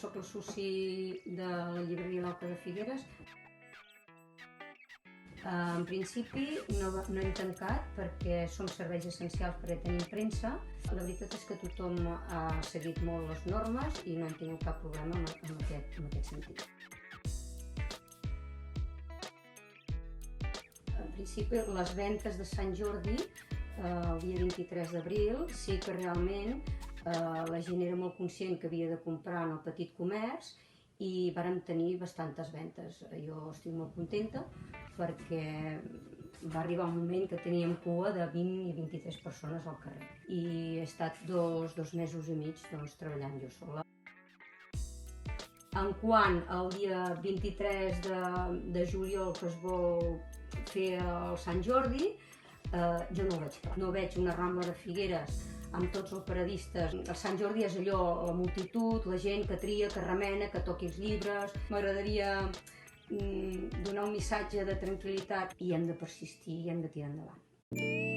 sóc el soci de la llibreria L'Auca de Figueres. En principi no hem tancat perquè som serveis essencials perquè tenim premsa. La veritat és que tothom ha seguit molt les normes i no hem tingut cap problema en aquest sentit. En principi, les ventes de Sant Jordi, el dia 23 d'abril, sí que realment la gent era molt conscient que havia de comprar en el petit comerç i vàrem tenir bastantes ventes. Jo estic molt contenta perquè va arribar un moment que teníem cua de 20 i 23 persones al carrer. I he estat dos mesos i mig treballant jo sola. En quant al dia 23 de juliol que es vol fer el Sant Jordi, jo no ho veig clar. No veig una Rambla de Figueres amb tots els paradistes. El Sant Jordi és allò, la multitud, la gent que tria, que remena, que toqui els llibres. M'agradaria donar un missatge de tranquil·litat i hem de persistir i hem de tirar endavant.